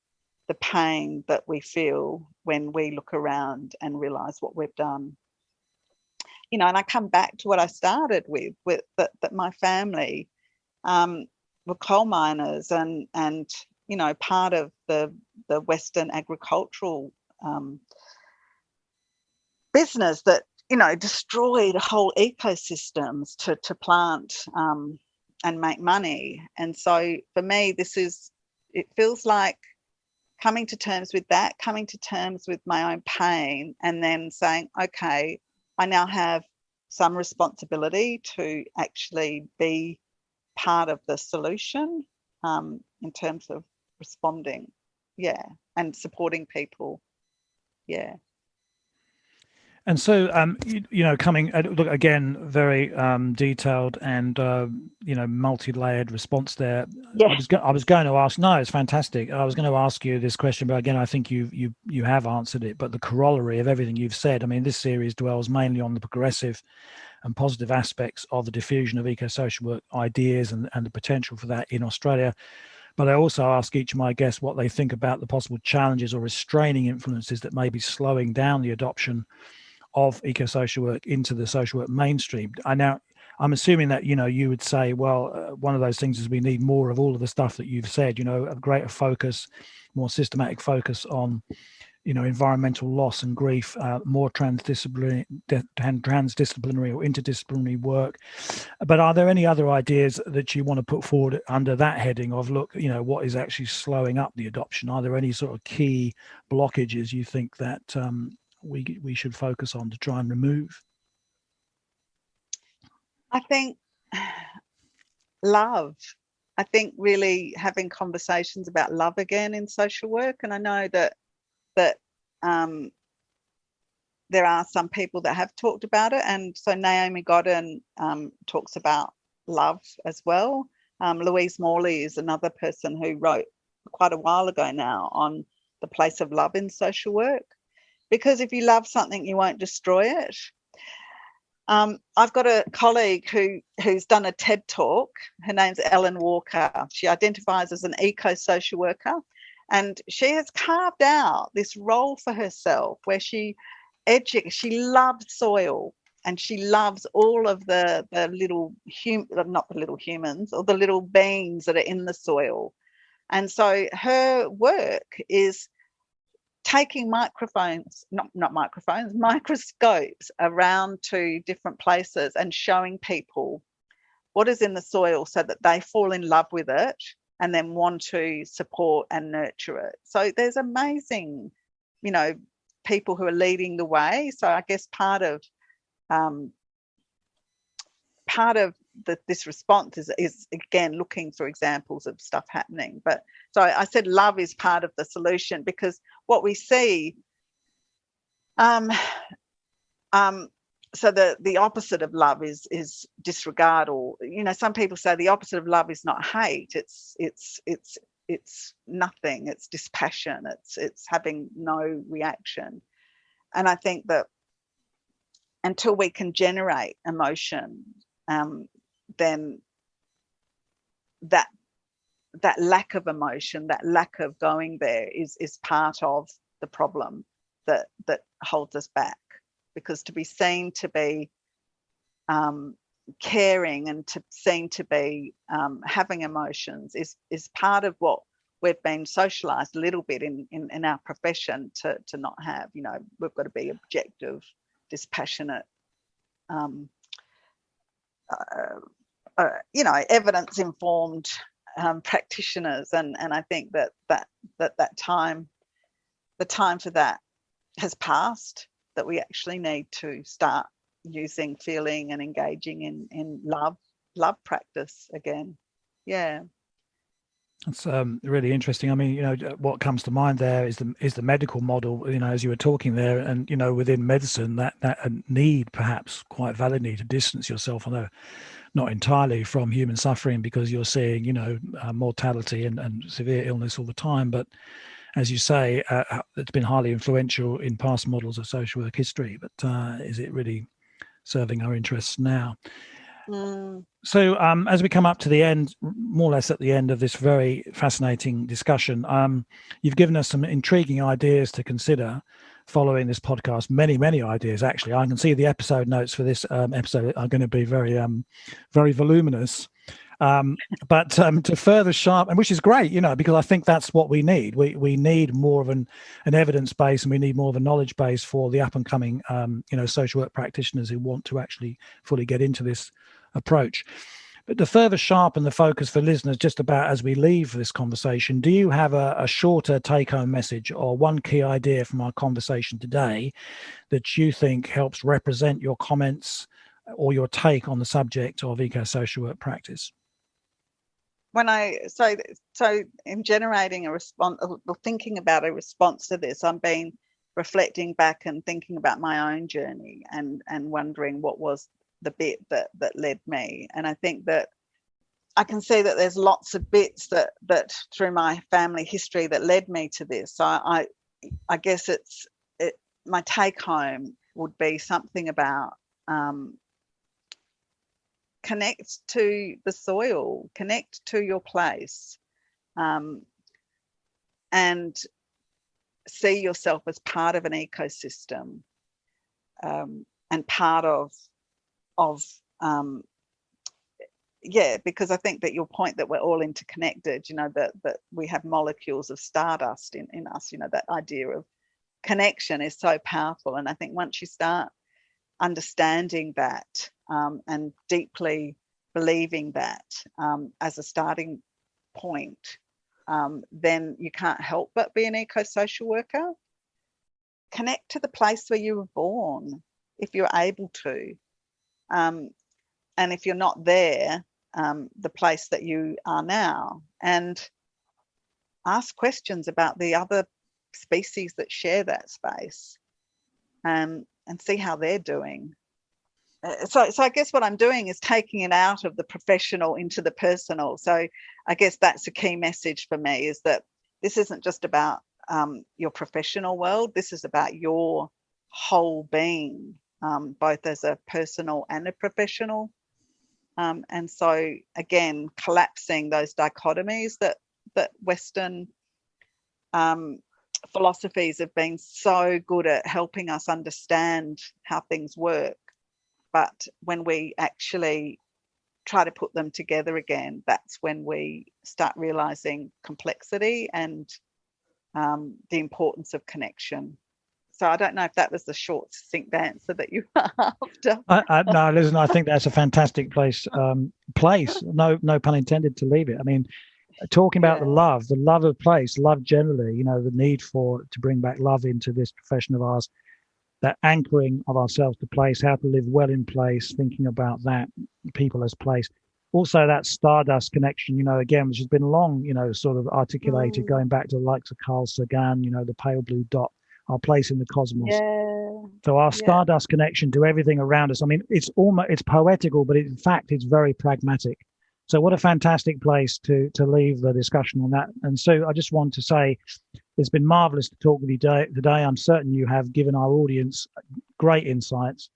the pain that we feel when we look around and realise what we've done. And I come back to what I started with that my family were coal miners and part of the Western agricultural business that destroyed whole ecosystems to plant and make money. And so for me, it feels like coming to terms with that, coming to terms with my own pain, and then saying, okay, I now have some responsibility to actually be part of the solution in terms of responding. yeah, and supporting people. Yeah. And so, coming look again, very detailed and multi-layered response there. Yeah. I was going to ask. No, it's fantastic. I was going to ask you this question, but again, I think you have answered it. But the corollary of everything you've said. I mean, this series dwells mainly on the progressive and positive aspects of the diffusion of eco-social work ideas and the potential for that in Australia. But I also ask each of my guests what they think about the possible challenges or restraining influences that may be slowing down the adoption of eco-social work into the social work mainstream. I'm assuming that, you would say, well, one of those things is we need more of all of the stuff that you've said, a greater focus, more systematic focus on, environmental loss and grief, more transdisciplinary or interdisciplinary work. But are there any other ideas that you want to put forward under that heading of, look, what is actually slowing up the adoption? Are there any sort of key blockages you think that we should focus on to try and remove? I think love. I think really having conversations about love again in social work, and I know that there are some people that have talked about it, and so Naomi Godden talks about love as well. Louise Morley is another person who wrote quite a while ago now on the place of love in social work, because if you love something, you won't destroy it. I've got a colleague who's done a TED talk. Her name's Ellen Walker. She identifies as an eco-social worker, and she has carved out this role for herself where she loves soil, and she loves all of the little not the little humans, or the little beings that are in the soil. And so her work is taking microscopes around to different places and showing people what is in the soil so that they fall in love with it and then want to support and nurture it. So there's amazing, people who are leading the way. So I guess part of this response is again looking for examples of stuff happening. But so I said love is part of the solution, because what we see, so the opposite of love is disregard, or some people say the opposite of love is not hate. It's nothing. It's dispassion. It's having no reaction. And I think that until we can generate emotion, then that lack of emotion, that lack of going there is part of the problem that holds us back. Because to be seen to be caring and seen to be having emotions is part of what we've been socialised a little bit in our profession to not have. We've got to be objective, dispassionate, evidence-informed practitioners, and I think that time, the time for that has passed. That we actually need to start using feeling and engaging in love practice again. Yeah. That's really interesting. I mean, what comes to mind there is the medical model, as you were talking there, and, within medicine, that need, perhaps quite valid need, to distance yourself, although not entirely, from human suffering, because you're seeing, mortality and severe illness all the time. But as you say, it's been highly influential in past models of social work history. But is it really serving our interests now? So as we come up to the end, more or less at the end of this very fascinating discussion, you've given us some intriguing ideas to consider following this podcast. Many, many ideas, actually. I can see the episode notes for this episode are going to be very, very voluminous. But to further sharpen, which is great, because I think that's what we need. We need more of an evidence base, and we need more of a knowledge base for the up and coming, social work practitioners who want to actually fully get into this approach. But to further sharpen the focus for listeners, just about as we leave this conversation, do you have a shorter take-home message or one key idea from our conversation today that you think helps represent your comments or your take on the subject of eco-social work practice? when I so in generating a response, or thinking about a response to this, I've been reflecting back and thinking about my own journey and wondering what was the bit that led me. And I think that I can see that there's lots of bits that through my family history that led me to this. So I guess my take home would be something about connect to the soil, connect to your place, and see yourself as part of an ecosystem, and part of because I think that your point that we're all interconnected, that we have molecules of stardust in us, that idea of connection is so powerful. And I think once you start understanding that, and deeply believing that as a starting point, then you can't help but be an eco-social worker. Connect to the place where you were born, if you're able to. And if you're not there, the place that you are now. And ask questions about the other species that share that space, and see how they're doing. So I guess what I'm doing is taking it out of the professional into the personal. So I guess that's a key message for me, is that this isn't just about your professional world. This is about your whole being, both as a personal and a professional. And so, again, collapsing those dichotomies that Western philosophies have been so good at helping us understand how things work. But when we actually try to put them together again, that's when we start realizing complexity and the importance of connection. So I don't know if that was the short, succinct answer that you were after. No, listen, I think that's a fantastic place, no pun intended, to leave it. I mean, talking about the love of place, love generally, the need to bring back love into this profession of ours, that anchoring of ourselves to place, how to live well in place, thinking about that, people as place. Also that stardust connection, again, which has been long, sort of articulated, going back to the likes of Carl Sagan, the pale blue dot, our place in the cosmos. Yeah. So our stardust connection to everything around us. I mean, it's poetical, but in fact, it's very pragmatic. So what a fantastic place to leave the discussion on that. And so I just want to say, it's been marvelous to talk with you today. I'm certain you have given our audience great insights,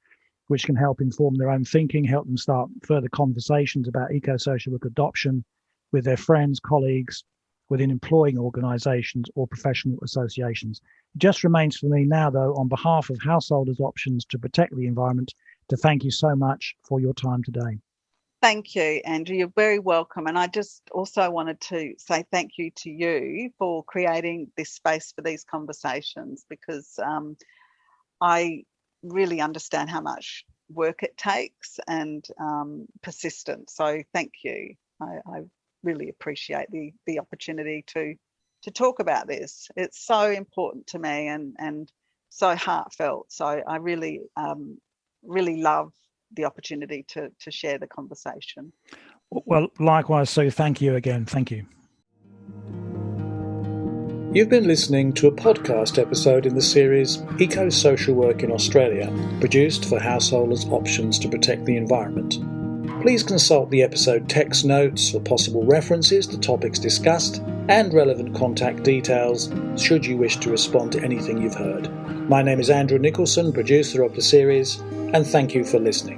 which can help inform their own thinking, help them start further conversations about eco-social work adoption with their friends, colleagues, within employing organisations or professional associations. It just remains for me now, though, on behalf of Householders Options to Protect the Environment, to thank you so much for your time today. Thank you, Andrew. You're very welcome. And I just also wanted to say thank you to you for creating this space for these conversations, because I really understand how much work it takes and persistence. So thank you. I really appreciate the opportunity to talk about this. It's so important to me and so heartfelt. So I really love the opportunity to share the conversation. Well, likewise, so thank you again. Thank you. You've been listening to a podcast episode in the series Eco-Social Work in Australia, produced for Householders Options to Protect the Environment. Please consult the episode text notes for possible references to topics discussed and relevant contact details should you wish to respond to anything you've heard. My name is Andrew Nicholson, producer of the series, and thank you for listening.